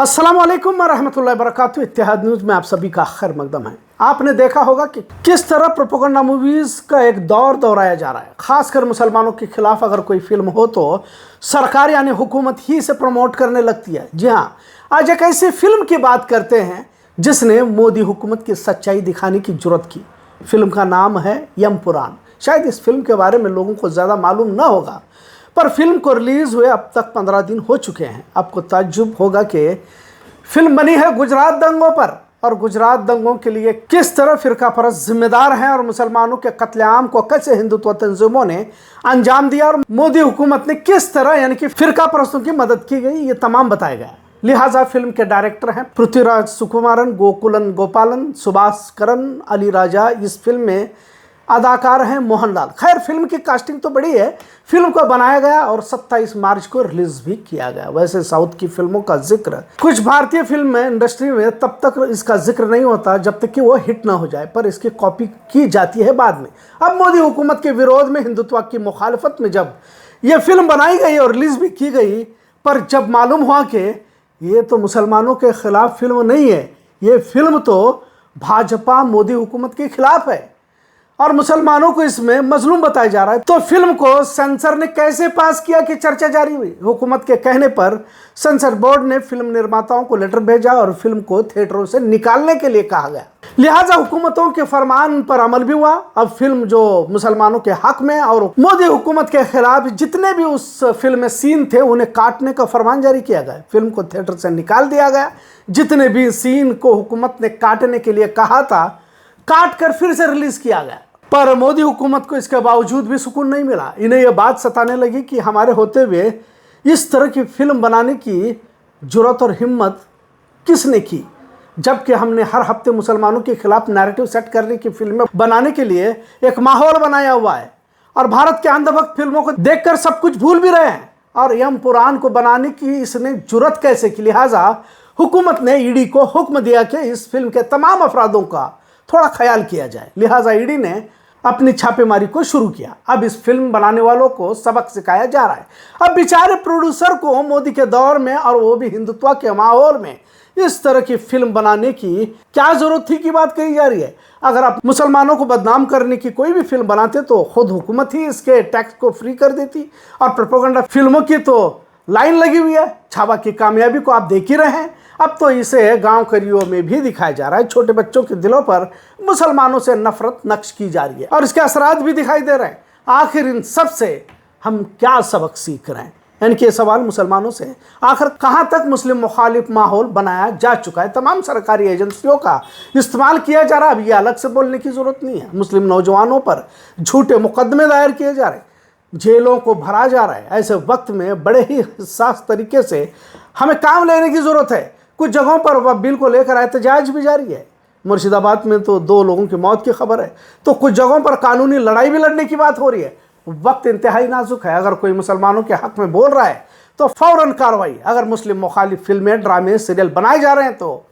अस्सलाम वालेकुम रहमतुल्लाहि वबरकातुहू। इत्तेहाद न्यूज़ में आप सभी का खैर मकदम है। आपने देखा होगा कि किस तरह प्रोपेगेंडा मूवीज़ का एक दौर दोहराया जा रहा है। खासकर मुसलमानों के खिलाफ अगर कोई फिल्म हो तो सरकार यानी हुकूमत ही से प्रमोट करने लगती है। जी हाँ, आज एक ऐसी फिल्म की बात करते हैं जिसने मोदी हुकूमत की सच्चाई दिखाने की जुर्रत की। फिल्म का नाम है यम पुराण। शायद इस फिल्म के बारे में लोगों को ज़्यादा मालूम ना होगा, पर फिल्म को रिलीज़ हुए अब तक 15 दिन हो चुके हैं। आपको ताज्जुब होगा कि फिल्म बनी है गुजरात दंगों पर, और गुजरात दंगों के लिए किस तरह फिरका परस्त जिम्मेदार हैं और मुसलमानों के कत्लेआम को कैसे हिंदुत्व तंजीमों ने अंजाम दिया और मोदी हुकूमत ने किस तरह यानी कि फिरका परस्तों की मदद की गई, ये तमाम बताया गया। लिहाजा फिल्म के डायरेक्टर हैं पृथ्वीराज सुकुमारन, गोकुलन गोपालन, सुभाष करन, अली राजा। इस फिल्म में अदाकार हैं मोहनलाल। खैर, फिल्म की कास्टिंग तो बड़ी है। फिल्म को बनाया गया और 27 मार्च को रिलीज भी किया गया। वैसे साउथ की फिल्मों का जिक्र कुछ भारतीय फिल्म में इंडस्ट्री में तब तक इसका जिक्र नहीं होता जब तक कि वो हिट ना हो जाए, पर इसकी कॉपी की जाती है बाद में। अब मोदी हुकूमत के विरोध में, हिंदुत्व की मुखालफत में जब ये फिल्म बनाई गई और रिलीज भी की गई, पर जब मालूम हुआ कि ये तो मुसलमानों के खिलाफ फिल्म नहीं है, ये फिल्म तो भाजपा मोदी हुकूमत के खिलाफ है और मुसलमानों को इसमें मजलूम बताया जा रहा है, तो फिल्म को सेंसर ने कैसे पास किया कि चर्चा जारी हुई। हुकूमत के कहने पर सेंसर बोर्ड ने फिल्म निर्माताओं को लेटर भेजा और फिल्म को थिएटरों से निकालने के लिए कहा गया। लिहाजा हुकूमतों के फरमान पर अमल भी हुआ। अब फिल्म जो मुसलमानों के हक में और मोदी हुकूमत के खिलाफ जितने भी उस फिल्म में सीन थे उन्हें काटने का फरमान जारी किया गया। फिल्म को थिएटर से निकाल दिया गया। जितने भी सीन को हुकूमत ने काटने के लिए कहा था, काट कर फिर से रिलीज किया गया। पर मोदी हुकूमत को इसके बावजूद भी सुकून नहीं मिला। इन्हें यह बात सताने लगी कि हमारे होते हुए इस तरह की फिल्म बनाने की जुर्रत और हिम्मत किसने की, जबकि हमने हर हफ्ते मुसलमानों के खिलाफ नैरेटिव सेट करने की फिल्में बनाने के लिए एक माहौल बनाया हुआ है और भारत के अंधभक्त फिल्मों को देखकर सब कुछ भूल भी रहे हैं। और यम पुराण को बनाने की इसने जुर्रत कैसे की। लिहाजा हुकूमत ने ईडी को हुक्म दिया कि इस फिल्म के तमाम अफरादों का थोड़ा ख्याल किया जाए। लिहाजा ईडी ने अपनी छापेमारी को शुरू किया। अब इस फिल्म बनाने वालों को सबक सिखाया जा रहा है। अब बेचारे प्रोड्यूसर को मोदी के दौर में और वो भी हिंदुत्व के माहौल में इस तरह की फिल्म बनाने की क्या जरूरत थी की बात कही जा रही है। अगर आप मुसलमानों को बदनाम करने की कोई भी फिल्म बनाते तो खुद हुकूमत ही इसके टैक्स को फ्री कर देती। और प्रोपेगेंडा फिल्मों की तो लाइन लगी हुई है। छावा की कामयाबी को आप देख ही रहे हैं। अब तो इसे गांव करियों में भी दिखाया जा रहा है। छोटे बच्चों के दिलों पर मुसलमानों से नफरत नक्श की जा रही है और इसके असरात भी दिखाई दे रहे हैं। आखिर इन सब से हम क्या सबक सीख रहे हैं, यानी कि सवाल मुसलमानों से आखिर कहां तक मुस्लिम मुखालिफ माहौल बनाया जा चुका है। तमाम सरकारी एजेंसियों का इस्तेमाल किया जा रहा है। अब ये अलग से बोलने की जरूरत नहीं है। मुस्लिम नौजवानों पर झूठे मुकदमे दायर किए जा रहे हैं, जेलों को भरा जा रहा है। ऐसे वक्त में बड़े ही हिस्सास तरीके से हमें काम लेने की जरूरत है। कुछ जगहों पर वह बिल को लेकर एहतजाज भी जारी है। मुर्शिदाबाद में तो 2 लोगों की मौत की खबर है, तो कुछ जगहों पर कानूनी लड़ाई भी लड़ने की बात हो रही है। वक्त इंतहाई नाजुक है। अगर कोई मुसलमानों के हक में बोल रहा है तो फौरन कार्रवाई। अगर मुस्लिम मुखालिफ फिल्में, ड्रामे, सीरियल बनाए जा रहे हैं तो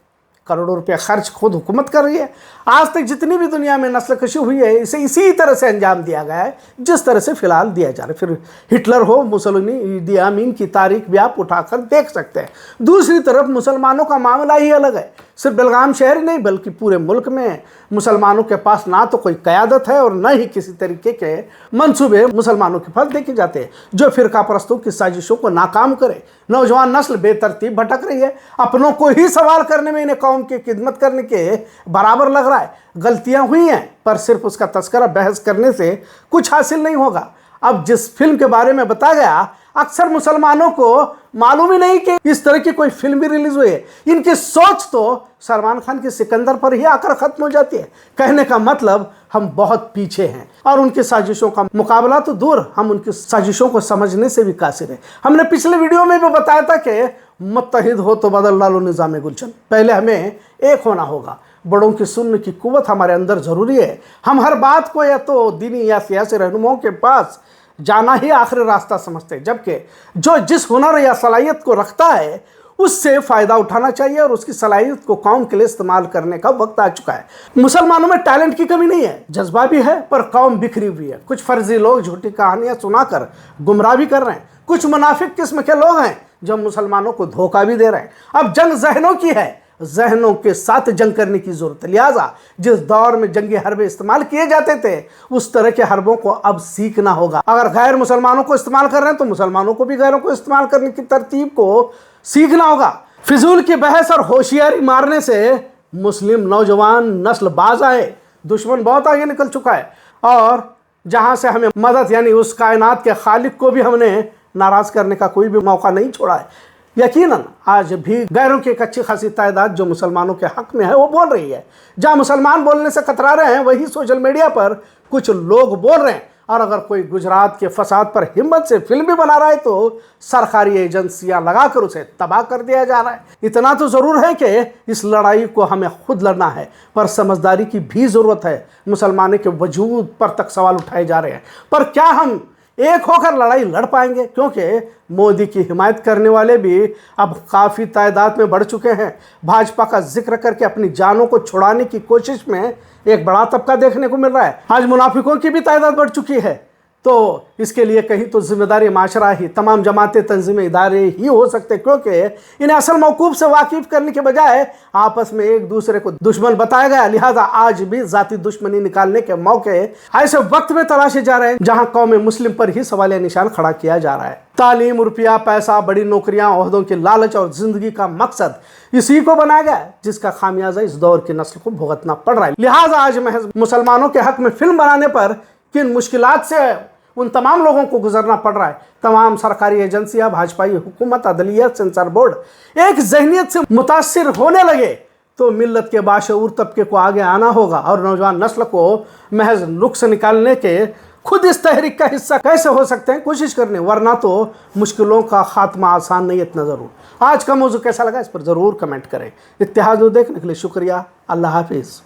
करोड़ों रुपये खर्च खुद हुकूमत कर रही है। आज तक जितनी भी दुनिया में नस्लकशी हुई है इसे इसी तरह से अंजाम दिया गया है जिस तरह से फिलहाल दिया जा रहा है। फिर हिटलर हो, मुसोलिनी, ईदी अमीन की तारीख भी आप उठाकर देख सकते हैं। दूसरी तरफ मुसलमानों का मामला ही अलग है। सिर्फ बेलगाम शहर ही नहीं बल्कि पूरे मुल्क में मुसलमानों के पास ना तो कोई क़यादत है और न ही किसी तरीके के मंसूबे मुसलमानों के पास देखे जाते हैं जो फिरका परस्तों की साजिशों को नाकाम करे। नौजवान नस्ल बेतरतीब भटक रही है। अपनों को ही सवाल करने में इन्हें कौम की खिदमत करने के बराबर लग रहा है। गलतियां हुई हैं पर सिर्फ उसका तस्करा बहस करने से कुछ हासिल नहीं होगा। अब जिस फिल्म के बारे में बताया गया, अक्सर मुसलमानों को मालूम ही नहीं कि इस तरह की कोई फिल्म भी रिलीज हुई है। इनकी सोच तो सलमान खान के सिकंदर पर ही आकर खत्म हो जाती है। कहने का मतलब हम बहुत पीछे हैं और उनकी साजिशों का मुकाबला तो दूर, हम उनकी साजिशों को समझने से भी कासिर हैं। हमने पिछले वीडियो में भी बताया था कि मुत्तहिद हो तो बदल डालो निज़ाम गुलशन। पहले हमें एक होना होगा। बड़ों की सुनने की कुव्वत हमारे अंदर ज़रूरी है। हम हर बात को या तो दीनी या सियासी रहनुमाओं के पास जाना ही आखिरी रास्ता समझते हैं, जबकि जो जिस हुनर या सलाहियत को रखता है उससे फ़ायदा उठाना चाहिए और उसकी सलाहियत को कौम के लिए इस्तेमाल करने का वक्त आ चुका है। मुसलमानों में टैलेंट की कमी नहीं है, जज्बा भी है, पर कौम बिखरी हुई है। कुछ फर्जी लोग झूठी कहानियाँ सुनाकर गुमराह भी कर रहे हैं। कुछ मुनाफिक किस्म के लोग हैं जो मुसलमानों को धोखा भी दे रहे हैं। अब जंग जहनों की है, जहनों के साथ जंग करने की जरूरत है। लिहाजा जिस दौर में जंगी हरबे इस्तेमाल किए जाते थे, उस तरह के हरबों को अब सीखना होगा। अगर गैर मुसलमानों को इस्तेमाल कर रहे हैं तो मुसलमानों को भी गैरों को इस्तेमाल करने की तरतीब को सीखना होगा। फिजूल की बहस और होशियारी मारने से मुस्लिम नौजवान नस्ल बाज आए, दुश्मन बहुत आगे निकल चुका है, और जहां से हमें मदद यानी उस कायनात के खालिक को भी हमने नाराज करने का कोई भी मौका नहीं छोड़ा है। यकीनन आज भी गैरों की एक अच्छी खासी तादाद जो मुसलमानों के हक में है वो बोल रही है। जहां मुसलमान बोलने से कतरा रहे हैं, वही सोशल मीडिया पर कुछ लोग बोल रहे हैं। और अगर कोई गुजरात के फसाद पर हिम्मत से फिल्म भी बना रहा है तो सरकारी एजेंसियां लगाकर उसे तबाह कर दिया जा रहा है। इतना तो ज़रूर है कि इस लड़ाई को हमें खुद लड़ना है, पर समझदारी की भी ज़रूरत है। मुसलमानों के वजूद पर तक सवाल उठाए जा रहे हैं, पर क्या हम एक होकर लड़ाई लड़ पाएंगे? क्योंकि मोदी की हिमायत करने वाले भी अब काफ़ी तादाद में बढ़ चुके हैं। भाजपा का जिक्र करके अपनी जानों को छुड़ाने की कोशिश में एक बड़ा तबका देखने को मिल रहा है। आज मुनाफिकों की भी तादाद बढ़ चुकी है, तो इसके लिए कहीं तो जिम्मेदारी माशरा ही, तमाम जमातें, तंजीमें, इदारे ही हो सकते, क्योंकि इन्हें असल मौकूफ से वाकिफ करने के बजाय आपस में एक दूसरे को दुश्मन बताया गया। लिहाजा आज भी जाती दुश्मनी निकालने के मौके ऐसे वक्त में तलाशे जा रहे हैं जहां कौम मुस्लिम पर ही सवालिया निशान खड़ा किया जा रहा है। तालीम, रुपया, पैसा, बड़ी नौकरियां, ओहदों की लालच और जिंदगी का मकसद इसी को बनाया गया, जिसका खामियाजा इस दौर की नस्ल को भुगतना पड़ रहा है। लिहाजा आज महज मुसलमानों के हक में फिल्म बनाने पर किन मुश्किलात से उन तमाम लोगों को गुजरना पड़ रहा है। तमाम सरकारी एजेंसियां, भाजपाई हुकूमत, अदलिया, सेंसर बोर्ड एक जहनीत से मुतासिर होने लगे तो मिल्लत के बाशऊर तबके को आगे आना होगा और नौजवान नस्ल को महज नुक्स निकालने के खुद इस तहरीक का हिस्सा कैसे हो सकते हैं, कोशिश करने, वरना तो मुश्किलों का खात्मा आसान नहीं। इतना ज़रूर। आज का मौजू कैसा लगा इस पर ज़रूर कमेंट करें। इत्तेहाद देखने के लिए शुक्रिया। अल्लाह हाफिज़।